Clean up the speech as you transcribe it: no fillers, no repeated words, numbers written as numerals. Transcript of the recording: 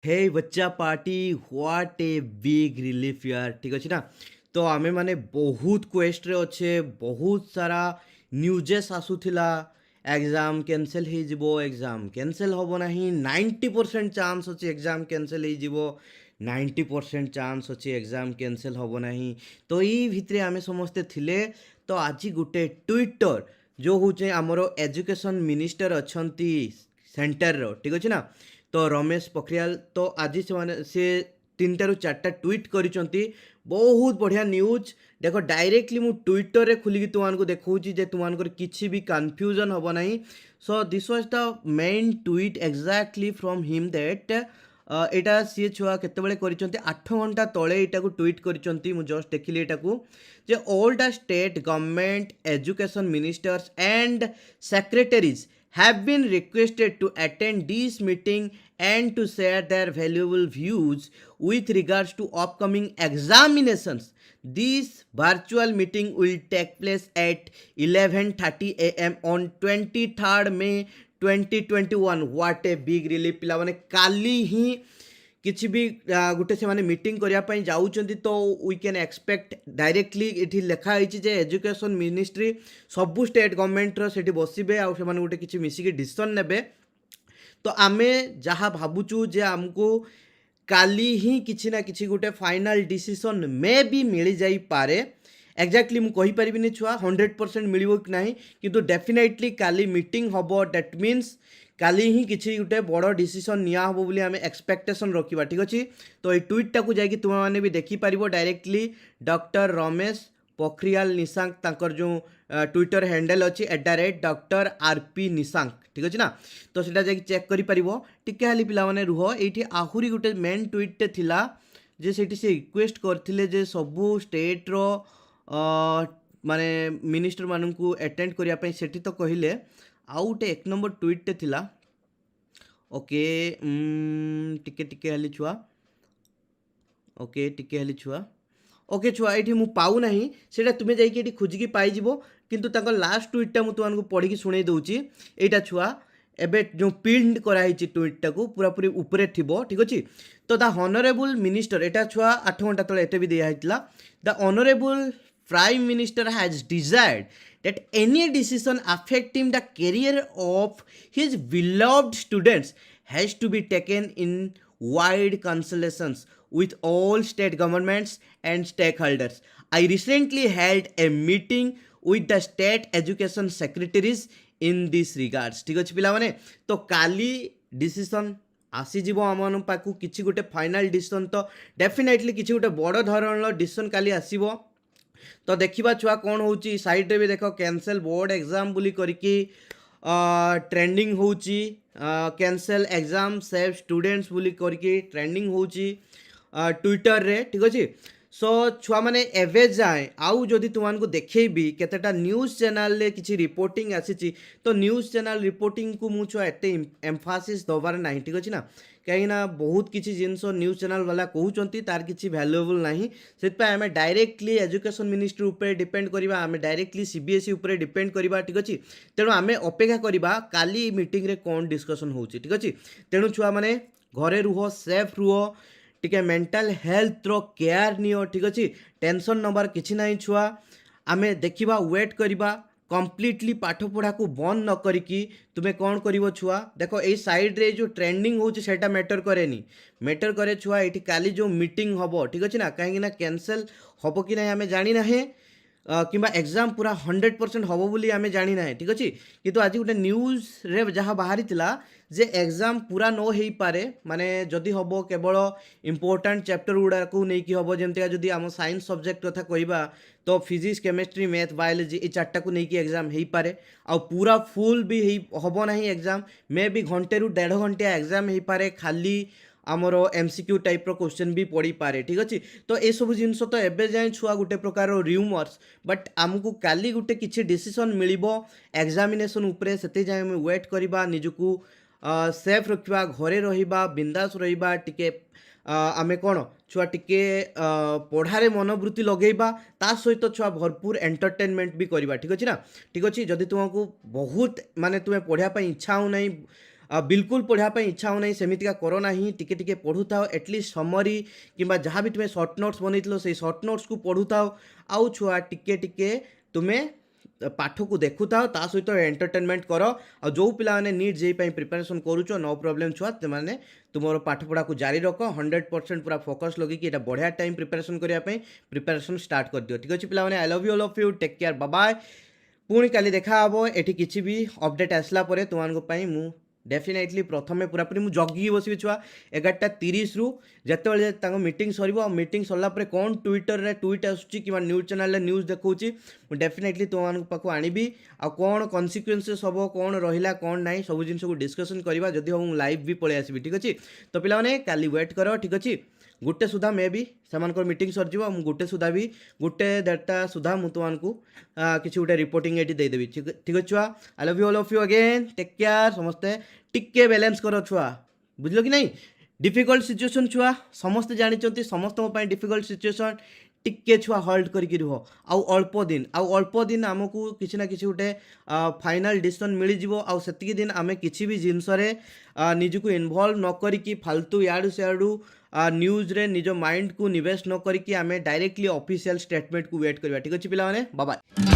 हे बच्चा party what a big relief यार ठीक अच्छे ना। तो आमे माने बहुत क्वेस्ट रे अच्छे बहुत सारा न्यूजेस आसूला एग्जाम कैंसल हो जिवो एग्जाम कैंसल होबो नहीं 90% चांस अच्छे एग्जाम कैंसल हो जिवो 90% चांस अच्छे एग्जाम कैंसल होबो नहीं। तो ये भितरे आमे समस्ते थिले तो आज गुटे ट्विटर जो होचे हमरो एजुकेशन मिनिस्टर अछंती सेंटर रो ठीक अच्छे ना। तो रमेश पोखरियाल तो आज से 3 ରୁ 4ଟା ट्वीट करिसंती बहुत बढ़िया न्यूज। देख डायरेक्टली मु ट्विटर रे खुलिकी तुमको देखौची जे तुमको किसी भी कन्फ्यूजन हम ना। So this was the main tweet exactly from him that एटा सी छुआ केतबेले करिसंती 8 घंटा तळे एटा को ट्वीट करिसंती मु जस्ट देखिली एटा को जे all the state government education ministers and secretaries have been requested to attend this meeting and to share their valuable views with regards to upcoming examinations. This virtual meeting will take place at 11:30 a.m. on 23rd May 2021. What a big relief पिला माने काली ही किसी भी गोटे से माने meeting करने जाऊँच तो we can expect directly ये लिखाई जे एजुकेशन मिनिस्ट्री सबू स्टेट गवर्नमेंट से बसवे आउ से गोटे किसी मिसिकी डिसीजन ने। तो आमे जहाँ भावुचु जे आमको काली ही किसी ना किसी गोटे फाइनाल डिसीजन मे भी मिल जाई पारे। एक्जाक्टली मुझे कहीपरि छुआ 100% मिल कि ना कि डेफिनेटली काली मीटिंग हम दैट मीन्स काली ही किसी गोटे बड़ डिसीजन निया हबो बोली आमे एक्सपेक्टेशन रखिबा ठीक अछि। तो ये ट्वीटा को जाकि तुम मैंने भी देखिपार डायरेक्टली डॉक्टर रमेश पोखरियाल निशांक तांकर जो ट्विटर हैंडल अच्छी @डॉक्टर निशांक ठीक अच्छे ना। तो सीटा जाकि चेक करि टिके हाली पिला माने रुह ये आहुरी गोटे मेन ट्वीट थिला जे से रिक्वेस्ट करथिले जे सबू स्टेट रो माने मिनिस्टर मानू अटेंड करने से तो कहले आउ गोटे 1 नंबर ट्वीट थिला। ओके टिके टिके हाली छुआ ओके टिके हाली छुआ ओके छुआ ये मुझे पाऊ नहीं से तुम्हें जाकि खोजिकी पाइब किंतु तांकर लास्ट ट्वीटा मुझे तुमको पढ़ी शुणे दूची यहाँ छुआ एबे जो पिंड कराई ट्वीटा को पूरा पूरी ऊपर थी ठीक अच्छे। तो द ऑनरेबल मिनिस्टर यहाँ छुआ 8 घंटा तले एटे भी दिखाई the honourable Prime Minister has desired that any decision affecting the career of his beloved students has to be taken in wide consultations with all state governments and stakeholders. I recently held a meeting with the state education secretaries in this regards. ठीक अच्छे पिला माने तो काली decision आसीज आम पाखु किसी गोटे final decision तो definitely किसी गोटे बड़ धरण डिसीजन काली आसीबो। तो देखा छुआ कौन हो साइड रे भी देख कैंसल बोर्ड एग्जाम बोली करके ट्रेंडिंग हो कैंसल एग्जाम सेव स्टूडेंट्स बोली करके ट्रेंडिंग हो ट्विटर रे ठीक अच्छे। सो छुआ मैंने एवे जाए आउ जदि तुमको देखेबी केतेटा न्यूज़ चैनल रे किसी रिपोर्टिंग आसी तो न्यूज़ चैनल रिपोर्टिंग को मुझे छुआ एते एम्फासिस दबार ना ठीक अच्छे ना कहीं बहुत किसी जिनस न्यूज़ चैनल वाला कहते तार किसी भैल्युएबल ना से आम डायरेक्टली एजुकेशन मिनिस्ट्री उपर डिपेंड करवा आम डायरेक्टली सीबीएसई उपर डिपेंड करवा ठीक अच्छे। तेणु आम अपेक्षा करवा काली मीटिंग रे कौन डिस्कसन हो ठीक अच्छे। तेणु छुआ मैंने घरे रुह सेफ रुह टिके मेंटल हेल्थ रो केयर नियो ठीक अच्छे। टेंशन नंबर किसी ना छुआ आम देखा वेट करवा कम्प्लीटली पाठ पढ़ा को बंद न करिकी तुम्हें कौन कर छुआ देख ये साइड रे जो ट्रेंडिंग होटा मैटर करे मैटर करे छुआ ये काली जो मीटिंग हम ठीक अच्छे ना कहीं कैंसल हम कि ना आम जानी ना कि एग्जाम पूरा 100% हम बोली आम जानी ना ठीक अच्छे। किंतु आज गोटे न्यूज़ रे जहाँ बाहरी जे एग्जाम पूरा न हो पारे माने जदि हम केवल इंपोर्टेंट चैप्टर गुड़ा को लेकिन हम जमती जदि आम साइंस सब्जेक्ट कथा कहवा तो फिजिक्स केमिस्ट्री मैथ बायोलॉजी ये 4टा को लेकिन एग्जाम हो पारे आ पूरा फुल भी हम ना एग्जाम मे भी घंटे रू 1.5 घंटिया एग्जाम हो पारे खाली आमर एमसीक्यू टाइप रो क्वेश्चन भी पड़ी पारे ठीक अच्छे। तो ये सब जिनस तो एबे जाए छुआ गोटे प्रकार र्यूमर्स बट आमको काली गोटे किसी डिसीजन मिल एग्जामिनेशन उपरे से जाए वेट करवा निजको सेफ रखा घरे रहिबा बिंदास रहिबा टिके आमे कौन छुआ टिके पढ़ारे मनोवृत्ति लगेबा ता सहित छुआ भरपूर एंटरटेनमेंट भी करवा ठीक अच्छे ना। ठीक अच्छे जदि तुमको बहुत माने तुम्हें पढ़ापी इच्छा हो ना बिल्कुल पढ़ापी इच्छा हो नहीं सेमितिका करो नहीं टिके टिके पढ़ु था एटलिस्ट समरी किंबा जहाँ भी तुम्हें सर्ट नोट्स बनई से सर्ट नोट्स को पढ़ु था आउ छुआ टिके टिके तुम्हें पाठ को देखु था ता सहित एंटरटेनमेंट कर आ जो पिलाने नीट जेई प्रिपरेशन करुच नो प्रॉब्लम छुआ मैंने तुम पाठपढ़ा को जारी रख 100% पूरा फोकस लगे कि बढ़िया टाइम प्रिपरेशन करने प्रिपरेशन स्टार्ट कर दियो ठीक अच्छे पिलाने I love you all of you take care bye bye पुणी काली देखा हम एटी किसी भी अपडेट आसला तुम्हारे मु डेफिनेटली प्रथमे पूरापूरी मुझे जगिकी बसबि छुआ 11:30 रु जिते मीटिंग सर मीटिंग सरला कौन ट्विटर रे ट्वीट आसूची कि न्यूज चैनल न्यूज देखौची डेफिनेटली तुम पाक आनी आ कौन कन्सिक्वेन्सेस हम कौन रहा कौन ना सब जिन को डिस्कसन करवा जदि हम लाइव भी पलि आसबि ठीक अच्छे तो पिलाने काली वेट कर ठीक अच्छे गोटे सुधा मे भी से मीटिंग सरजी गोटे सुधा भी गोटे 1:30 सुधा मुझे तुमको किसी गोटे रिपोर्टिंग ये देदेवि ठीक है छुआ I love you all of you again take care समस्ते टिके बैलेंस कर छुआ बुझल कि नहीं डिफिकल्ट सिचुएशन छुआ समस्ते जानते समस्त डिफिकल्ट सिचुएशन टिके छुआ होल्ड करके रुह आउ अल्प दिन आमको किसी ना किसी गोटे फाइनाल डिसीजन मिल जाव आती दिन आम किसी भी जिनस निजक इनवल्व न करी फालतू याडू सियाडू न्यूज रे निज माइंड को निवेश न करी आम डायरेक्टली ऑफिशियल स्टेटमेंट को वेट करवा ठीक अच्छे पिला बाय बाय।